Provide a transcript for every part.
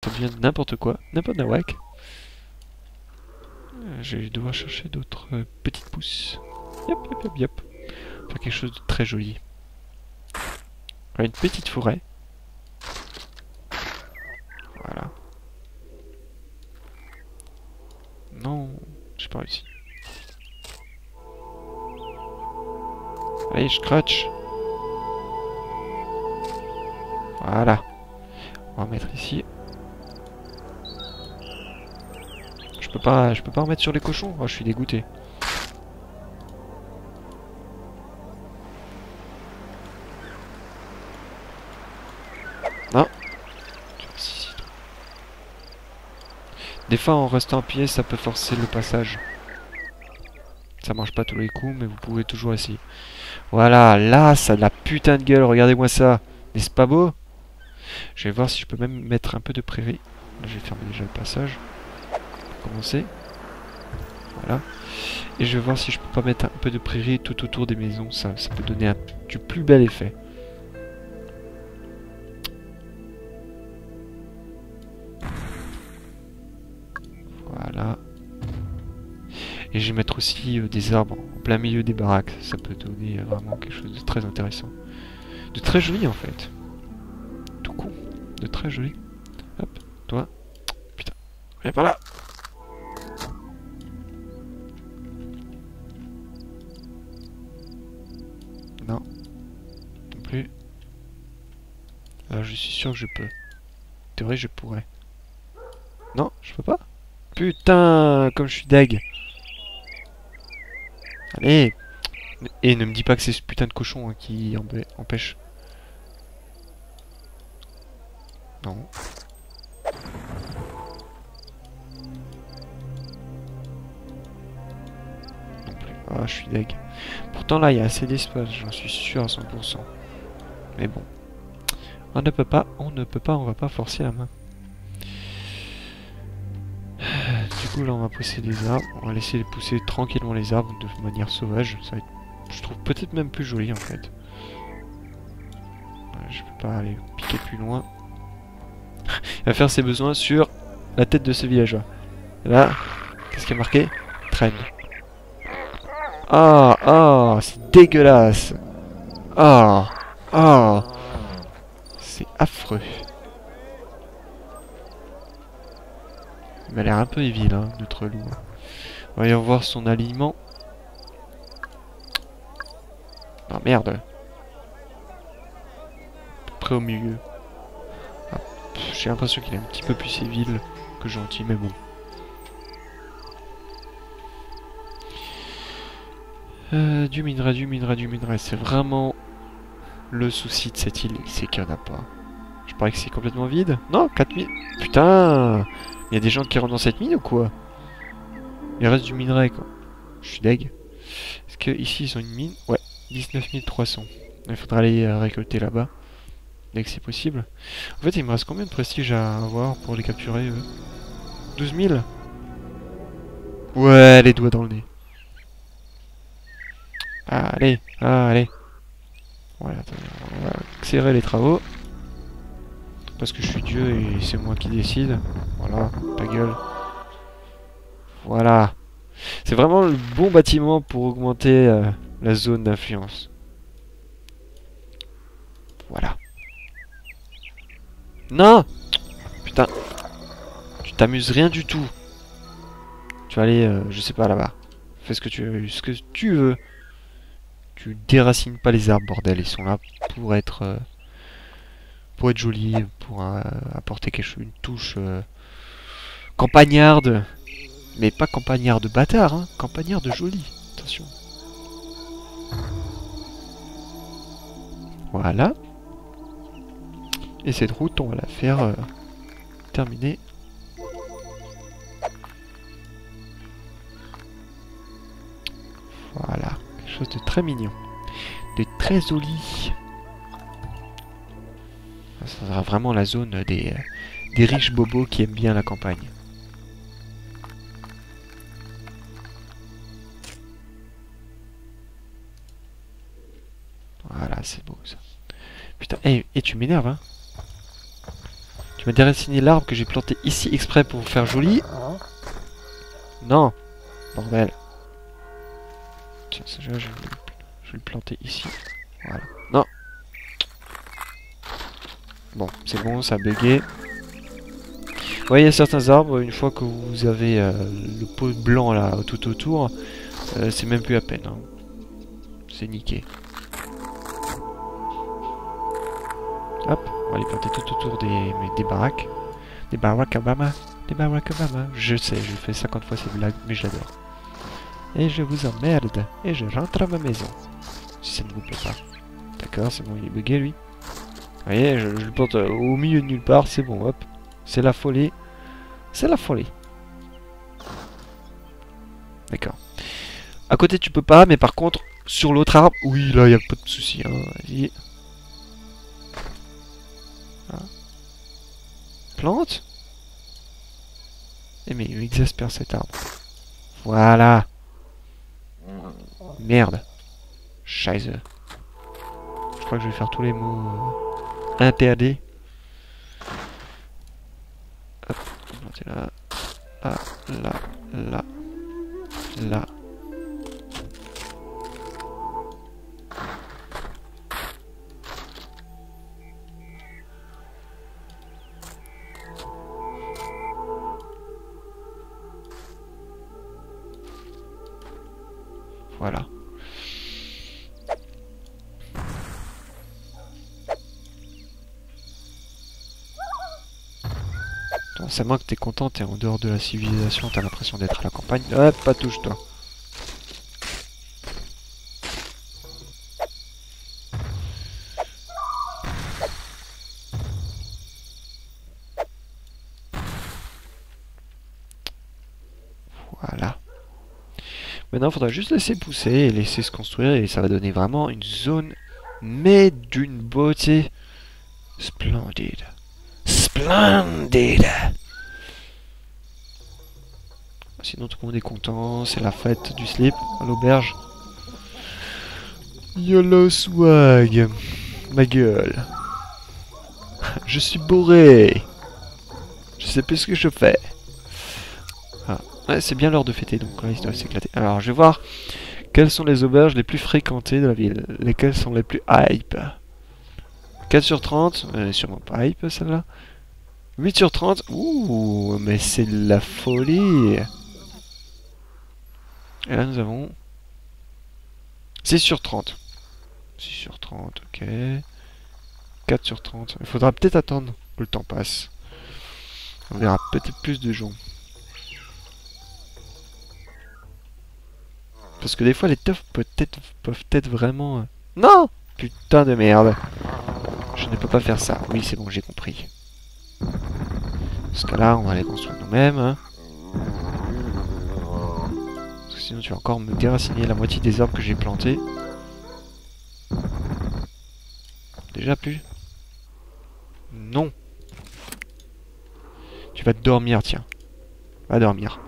Ça devient n'importe quoi, n'importe nawak. Je vais devoir chercher d'autres petites pousses. Yop, yop, yop, yop. Faire quelque chose de très joli. Une petite forêt. Voilà. Non, j'ai pas réussi. Allez, je scratch. Voilà. On va mettre ici. Je peux pas en mettre sur les cochons. Oh, je suis dégoûté. Non. Des fois, en restant appuyé, ça peut forcer le passage. Ça marche pas tous les coups, mais vous pouvez toujours essayer. Voilà, là, ça a de la putain de gueule. Regardez-moi ça. N'est-ce pas beau? Je vais voir si je peux même mettre un peu de prairie. Là, je vais fermer déjà le passage. Pour commencer. Voilà. Et je vais voir si je peux pas mettre un peu de prairie tout autour des maisons. Ça peut donner du plus bel effet. Voilà. Et je vais mettre aussi des arbres en plein milieu des baraques. Ça peut donner vraiment quelque chose de très intéressant. De très joli en fait. Tout con. De très joli. Hop, toi. Putain. Viens par là. Non. Non plus. Alors je suis sûr que je peux. En théorie je pourrais. Non, je peux pas. Putain, comme je suis deg. Allez. Et ne me dis pas que c'est ce putain de cochon hein, qui empêche. Non. Non plus. Ah, je suis deg. Pourtant là, il y a assez d'espace, j'en suis sûr à 100%. Mais bon. On ne peut pas, on va pas forcer la main. Du coup là on va pousser des arbres, on va laisser pousser tranquillement les arbres de manière sauvage, ça va être, je trouve peut-être même plus joli en fait. Je peux pas aller piquer plus loin. Il va faire ses besoins sur la tête de ce villageois. Et là, qu'est-ce qui est marqué? Traîne. Ah, ah, c'est dégueulasse. Ah, ah, c'est affreux. Il m'a l'air un peu évil, hein, notre loup. Voyons voir son aliment. Ah merde. Près au milieu. Ah, j'ai l'impression qu'il est un petit peu plus évil que gentil, mais bon. Du minerai, du minerai, du minerai. C'est vraiment le souci de cette île, c'est qu'il n'y en a pas. Je parie que c'est complètement vide. Non, 4000. Putain, il y a des gens qui rentrent dans cette mine ou quoi? Il reste du minerai, quoi. Je suis deg. Est-ce que ici ils ont une mine? Ouais, 19 300. Il faudra aller récolter là-bas. Dès que c'est possible. En fait, il me reste combien de prestige à avoir pour les capturer 12 000. Ouais, les doigts dans le nez. Ah, allez, ah, allez. Voilà, on va accélérer les travaux. Parce que je suis Dieu et c'est moi qui décide. Voilà, ta gueule. Voilà. C'est vraiment le bon bâtiment pour augmenter la zone d'influence. Voilà. Non! Putain. Tu t'amuses rien du tout. Tu vas aller, je sais pas, là-bas. Fais ce que tu veux. Tu déracines pas les arbres, bordel. Ils sont là pour être jolis, pour apporter quelque chose, une touche campagnarde. Mais pas campagnarde bâtard, hein. Campagnarde joli. Attention. Voilà. Et cette route, on va la faire terminer. Voilà. Quelque chose de très mignon. De très joli. Ça sera vraiment la zone des riches bobos qui aiment bien la campagne. Voilà, c'est beau ça. Putain, et tu m'énerves, hein. Tu Tu m'as déraciné l'arbre que j'ai planté ici exprès pour faire joli. Non. Bordel. Tiens, ça, je vais le planter ici. Voilà. Non. Bon, c'est bon, ça a bugué. Ouais, il y a certains arbres, une fois que vous avez le pot blanc là tout autour, c'est même plus à peine. Hein. C'est niqué. Hop, on va les planter tout autour des baraques. Des baraques Obama. Des baraques Obama. Je sais, je fais 50 fois ces blagues, mais je l'adore. Et je vous emmerde. Et je rentre à ma maison. Si ça ne vous plaît pas. D'accord, c'est bon, il est bugué lui. Vous voyez, je le plante au milieu de nulle part, c'est bon, hop. C'est la folie. C'est la folie. D'accord. À côté, tu peux pas, mais par contre, sur l'autre arbre, oui, là, il n'y a pas de souci. Hein. Vas-y. Ah. Plante. Eh, mais il exaspère cet arbre. Voilà. Merde. Scheiße. Je crois que je vais faire tous les mots interdits. Hop, planter là. Là, là, là. Voilà. C'est moi que t'es content, t'es en dehors de la civilisation, t'as l'impression d'être à la campagne. Hop, pas touche-toi. Voilà. Maintenant, il faudra juste laisser pousser et laisser se construire et ça va donner vraiment une zone, mais d'une beauté splendide. Splendide! Sinon, tout le monde est content, c'est la fête du slip à l'auberge. YOLO swag! Ma gueule! Je suis bourré! Je sais plus ce que je fais. Ah. Ouais, c'est bien l'heure de fêter, donc là, il doit s'éclater. Alors, je vais voir quelles sont les auberges les plus fréquentées de la ville. Lesquelles sont les plus hype. 4 sur 30, elle est sûrement pas hype, celle-là. 8 sur 30, ouh, mais c'est de la folie. Et là, nous avons 6 sur 30. 6 sur 30, ok. 4 sur 30. Il faudra peut-être attendre que le temps passe. On verra peut-être plus de gens. Parce que des fois, les teufs peuvent être vraiment... Non! Putain de merde. Je ne peux pas faire ça. Oui, c'est bon, j'ai compris. Dans ce cas-là, on va les construire nous-mêmes. Hein. Parce que sinon, tu vas encore me déraciner la moitié des arbres que j'ai plantés. Déjà plus? Non. Tu vas dormir, tiens. Va dormir.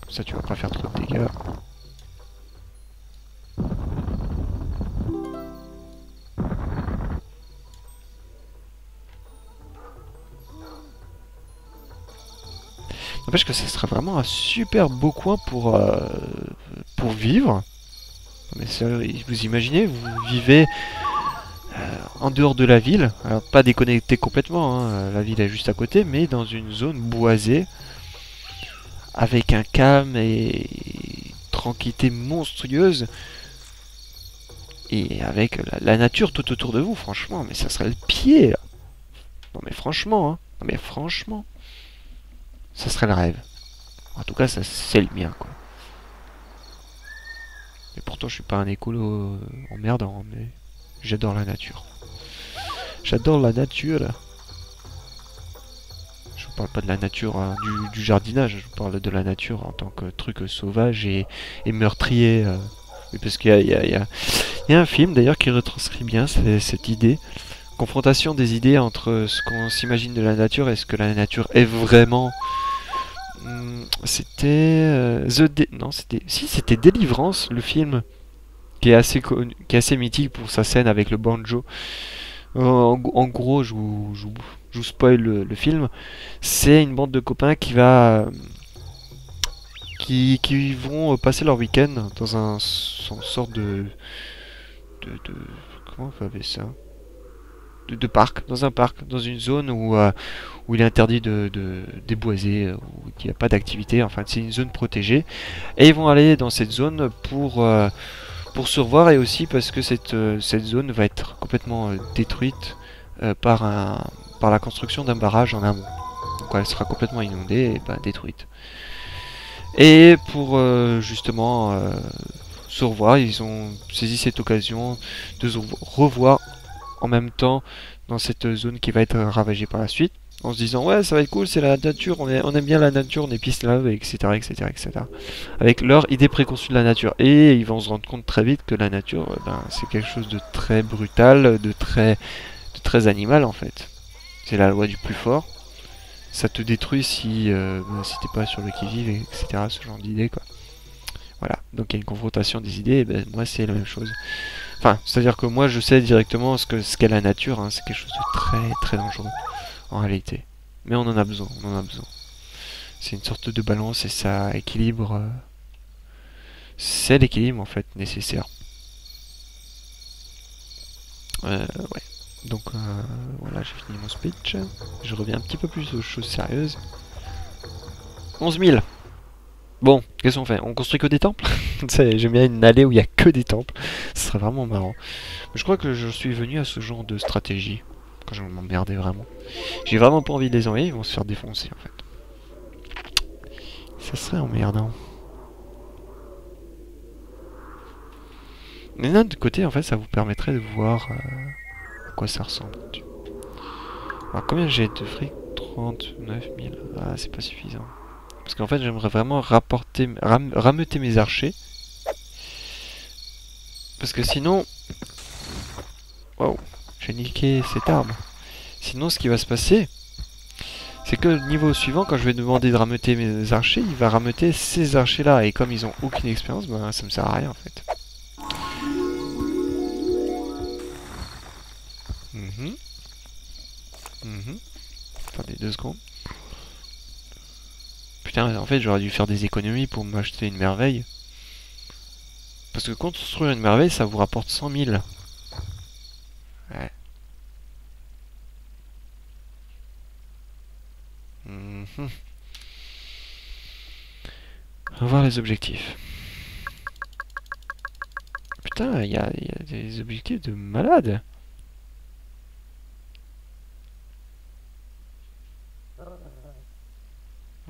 Comme ça, tu vas pas faire trop de dégâts. N'empêche que ça serait vraiment un super beau coin pour vivre. Mais sérieux, vous imaginez, vous vivez en dehors de la ville, alors pas déconnecté complètement, hein, la ville est juste à côté, mais dans une zone boisée, avec un calme et tranquillité monstrueuse, et avec la nature tout autour de vous, franchement, mais ça serait le pied, là. Non mais franchement, hein, non mais franchement, ça serait le rêve. En tout cas, ça c'est le mien, quoi. Et pourtant, je suis pas un écolo emmerdant, mais j'adore la nature. J'adore la nature. Je vous parle pas de la nature hein, du jardinage, je vous parle de la nature en tant que truc sauvage et meurtrier. Oui, parce qu'il y a un film d'ailleurs qui retranscrit bien cette idée. Confrontation des idées entre ce qu'on s'imagine de la nature et ce que la nature est vraiment. C'était non, c'était Délivrance, le film qui est assez connu, qui est assez mythique pour sa scène avec le banjo. En gros, je vous spoil le film. C'est une bande de copains qui va qui vont passer leur week-end dans un sorte de comment on peut appeler ça, de parc, dans un parc, dans une zone où il est interdit de déboiser, où il n'y a pas d'activité, enfin c'est une zone protégée. Et ils vont aller dans cette zone pour se revoir et aussi parce que cette zone va être complètement détruite par la construction d'un barrage en amont. Donc elle sera complètement inondée et détruite. Et pour justement se revoir, ils ont saisi cette occasion de se revoir en même temps dans cette zone qui va être ravagée par la suite, en se disant ouais ça va être cool, c'est la nature, on aime bien la nature, on est piste là, etc., etc., etc. Avec leur idée préconçue de la nature. Et ils vont se rendre compte très vite que la nature, c'est quelque chose de très brutal, de très animal en fait. C'est la loi du plus fort. Ça te détruit si t'es pas sur le qui-vive, etc. Ce genre d'idée quoi. Voilà, donc il y a une confrontation des idées, et moi c'est la même chose. Enfin, c'est-à-dire que moi je sais directement ce qu'est la nature, hein, c'est quelque chose de très dangereux en réalité. Mais on en a besoin, on en a besoin. C'est une sorte de balance et ça équilibre. C'est l'équilibre en fait nécessaire. Ouais. Donc voilà, j'ai fini mon speech. Je reviens un petit peu plus aux choses sérieuses. 11 000. Bon, qu'est-ce qu'on fait? On construit que des temples? J'aime bien une allée où il y a que des temples. Ce serait vraiment marrant. Mais je crois que je suis venu à ce genre de stratégie. Quand je m'emmerdais vraiment. J'ai vraiment pas envie de les envoyer, ils vont se faire défoncer en fait. Ça serait emmerdant. Mais d'un autre côté, en fait, ça vous permettrait de voir à quoi ça ressemble. Alors, combien j'ai de fric? 39 000. Ah, c'est pas suffisant. Parce qu'en fait, j'aimerais vraiment rameuter mes archers. Parce que sinon... Waouh, j'ai niqué cet arbre. Sinon, ce qui va se passer, c'est que le niveau suivant, quand je vais demander de rameuter mes archers, il va rameuter ces archers-là. Et comme ils ont aucune expérience, ça me sert à rien en fait. Attendez 2 secondes. Putain, en fait, j'aurais dû faire des économies pour m'acheter une merveille. Parce que construire une merveille, ça vous rapporte 100 000. Ouais. On va voir les objectifs. Putain, il y a des objectifs de malade.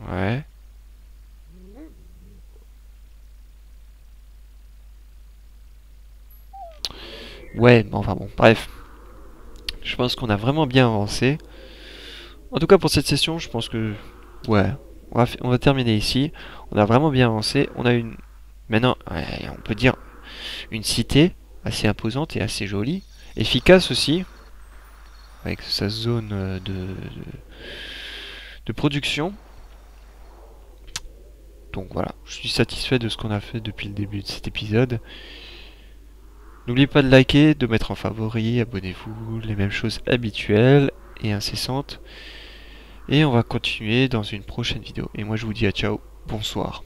Ouais. Ouais, enfin bon, bref. Je pense qu'on a vraiment bien avancé. En tout cas pour cette session, je pense que... Ouais, on va terminer ici. On a vraiment bien avancé. On a une... Maintenant, ouais, on peut dire une cité assez imposante et assez jolie. Efficace aussi. Avec sa zone de production. Donc voilà, je suis satisfait de ce qu'on a fait depuis le début de cet épisode. N'oubliez pas de liker, de mettre en favori, abonnez-vous, les mêmes choses habituelles et incessantes. Et on va continuer dans une prochaine vidéo. Et moi je vous dis à ciao, bonsoir.